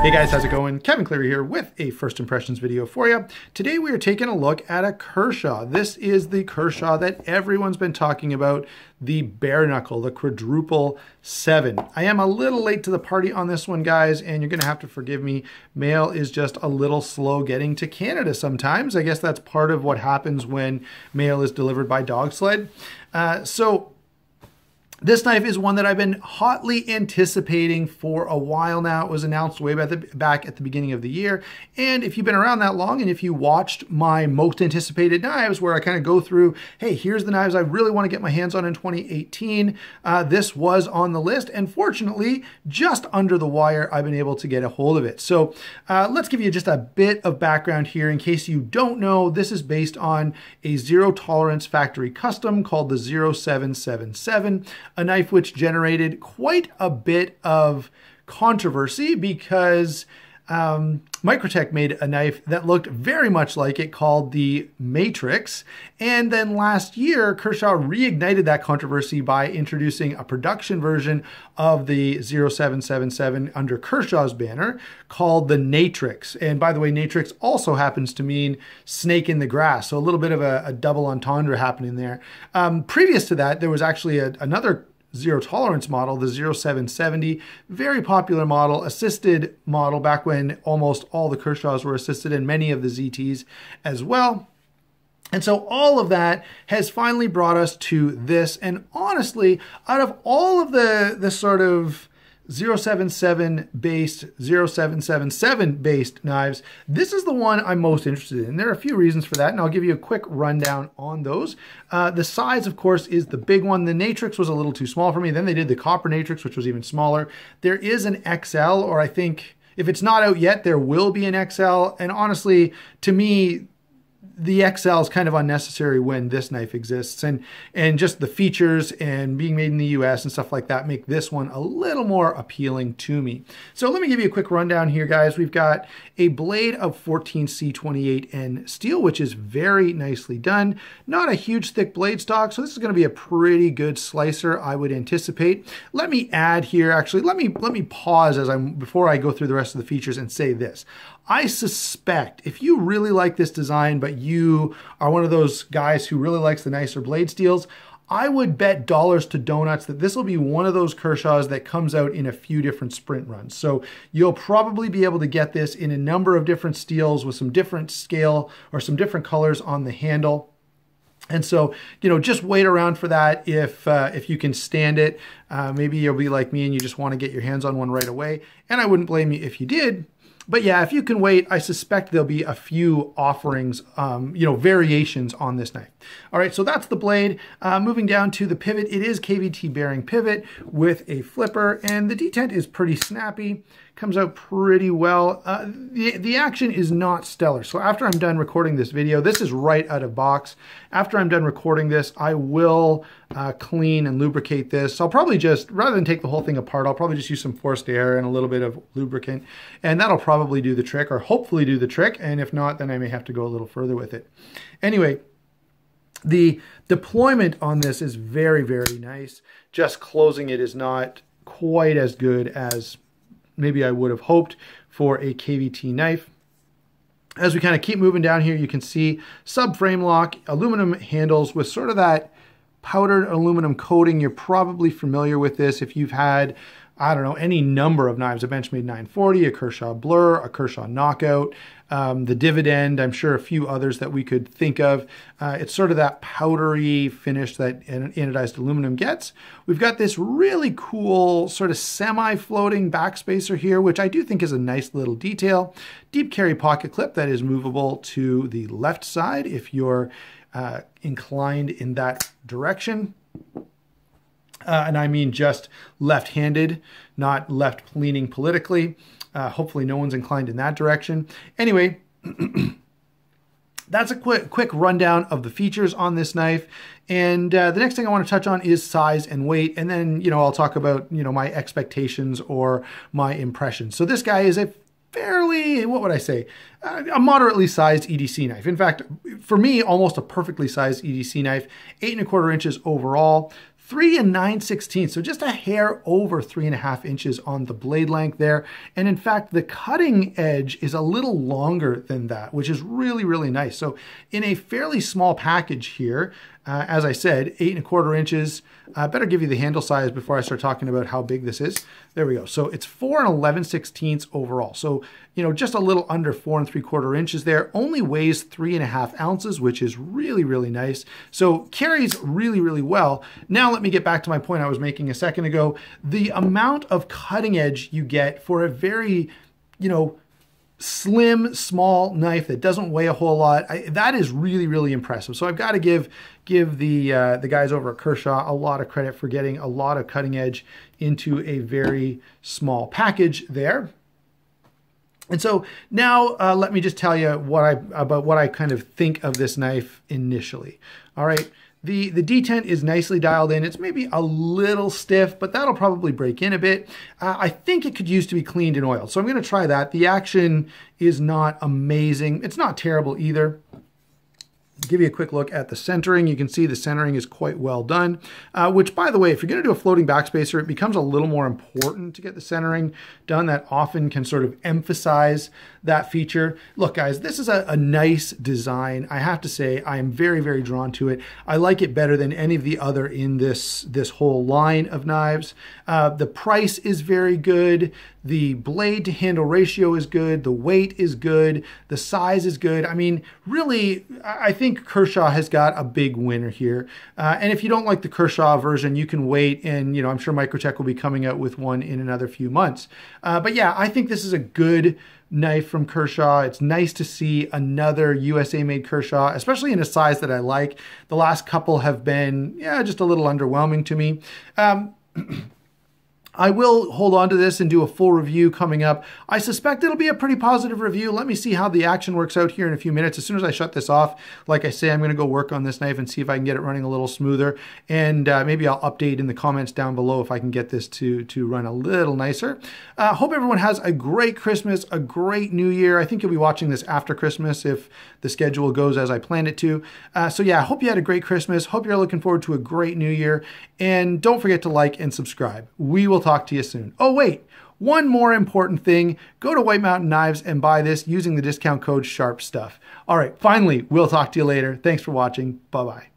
Hey guys, how's it going? Kevin Cleary here with a first impressions video for you. Today we are taking a look at a Kershaw. This is the Kershaw that everyone's been talking about, the BareKnuckle, the quadruple 7. I am a little late to the party on this one, guys, and you're gonna have to forgive me. Mail is just a little slow getting to Canada sometimes. I guess that's part of what happens when mail is delivered by dog sled. This knife is one that I've been hotly anticipating for a while now. It was announced way back at the beginning of the year. And if you've been around that long and if you watched my most anticipated knives where I kind of go through, hey, here's the knives I really want to get my hands on in 2018, this was on the list. And fortunately, just under the wire, I've been able to get a hold of it. So let's give you just a bit of background here. In case you don't know, this is based on a zero tolerance factory custom called the 0777. A knife which generated quite a bit of controversy because Microtech made a knife that looked very much like it called the Matrix. And then last year, Kershaw reignited that controversy by introducing a production version of the 0777 under Kershaw's banner called the Natrix. And by the way, Natrix also happens to mean snake in the grass. So a little bit of a double entendre happening there. Previous to that, there was actually another zero tolerance model, the 0770, very popular model, assisted model back when almost all the Kershaws were assisted and many of the ZTs as well. And so all of that has finally brought us to this. And honestly, out of all of the sort of 077 based, 0777 based knives, this is the one I'm most interested in. There are a few reasons for that, and I'll give you a quick rundown on those. The size, of course, is the big one. The Natrix was a little too small for me. Then they did the Copper Natrix, which was even smaller. There is an XL, or I think if it's not out yet, there will be an XL. And honestly, to me, the XL is kind of unnecessary when this knife exists, and just the features and being made in the US and stuff like that make this one a little more appealing to me. So let me give you a quick rundown here, guys. We've got a blade of 14C28N steel, which is very nicely done. Not a huge thick blade stock, so this is going to be a pretty good slicer, I would anticipate. Let me add here, actually, let me pause before I go through the rest of the features and say this. I suspect if you really like this design, but you are one of those guys who really likes the nicer blade steels, I would bet dollars to donuts that this will be one of those Kershaws that comes out in a few different sprint runs. So you'll probably be able to get this in a number of different steels with some different scale or some different colors on the handle. And so, you know, just wait around for that if you can stand it. Maybe you'll be like me and you just want to get your hands on one right away. And I wouldn't blame you if you did. But yeah, if you can wait, I suspect there'll be a few offerings, variations on this knife. All right, so that's the blade. Moving down to the pivot, it is KVT bearing pivot with a flipper, and the detent is pretty snappy. Comes out pretty well. The action is not stellar. So after I'm done recording this video, this is right out of box. After I'm done recording this, I will clean and lubricate this. So I'll probably just, rather than take the whole thing apart, I'll probably just use some forced air and a little bit of lubricant. And that'll probably do the trick, or hopefully do the trick. And if not, then I may have to go a little further with it. Anyway, the deployment on this is very, very nice. Just closing it is not quite as good as maybe I would have hoped for a KVT knife. As we kind of keep moving down here, you can see subframe lock, aluminum handles with sort of that powdered aluminum coating. You're probably familiar with this if you've had, I don't know, any number of knives, a Benchmade 940, a Kershaw Blur, a Kershaw Knockout, the Dividend, I'm sure a few others that we could think of. It's sort of that powdery finish that anodized aluminum gets. We've got this really cool sort of semi-floating backspacer here, which I do think is a nice little detail. Deep carry pocket clip that is movable to the left side if you're inclined in that direction. And I mean just left-handed, not left-leaning politically. Hopefully no one's inclined in that direction. Anyway, that's a quick rundown of the features on this knife. And the next thing I want to touch on is size and weight. And then, I'll talk about, my expectations or my impressions. So this guy is a fairly, what would I say, a moderately sized EDC knife. In fact, for me, almost a perfectly sized EDC knife, 8¼ inches overall, 3 9/16, so just a hair over 3.5 inches on the blade length there. And in fact, the cutting edge is a little longer than that, which is really, really nice. So in a fairly small package here, as I said, 8 1/4 inches. Better give you the handle size before I start talking about how big this is. There we go. So it's 4 11/16 overall. So, just a little under 4 3/4 inches there. Only weighs 3.5 ounces, which is really, really nice. So carries really, really well. Now let me get back to my point I was making a second ago. The amount of cutting edge you get for a very, slim, small knife that doesn't weigh a whole lot, that is really, really impressive. So I've got to give the guys over at Kershaw a lot of credit for getting a lot of cutting edge into a very small package there. And so now let me just tell you about what I kind of think of this knife initially. All right. The detent is nicely dialed in. It's maybe a little stiff, but that'll probably break in a bit. I think it could use to be cleaned and oiled. So I'm going to try that. The action is not amazing. It's not terrible either. Give you a quick look at the centering. You can see the centering is quite well done, which, by the way, if you're going to do a floating backspacer, it becomes a little more important to get the centering done. That often can sort of emphasize that feature. Look, guys, this is a nice design. I have to say, I am very, very drawn to it. I like it better than any of the other in this whole line of knives. The price is very good. The blade to handle ratio is good. The weight is good. The size is good. I mean, really, I think Kershaw has got a big winner here. And if you don't like the Kershaw version, you can wait, and I'm sure Microtech will be coming out with one in another few months. But yeah, I think this is a good knife from Kershaw. It's nice to see another USA-made Kershaw, especially in a size that I like. The last couple have been, just a little underwhelming to me. I will hold on to this and do a full review coming up. I suspect it'll be a pretty positive review. Let me see how the action works out here in a few minutes. As soon as I shut this off, like I say, I'm going to go work on this knife and see if I can get it running a little smoother. And maybe I'll update in the comments down below if I can get this to run a little nicer. Hope everyone has a great Christmas, a great New Year. I think you'll be watching this after Christmas if the schedule goes as I planned it to. So yeah, I hope you had a great Christmas. Hope you're looking forward to a great New Year. And don't forget to like and subscribe. We will talk to you soon. Oh, wait, one more important thing. Go to White Mountain Knives and buy this using the discount code SHARPSTUFF. All right, finally, we'll talk to you later. Thanks for watching. Bye-bye.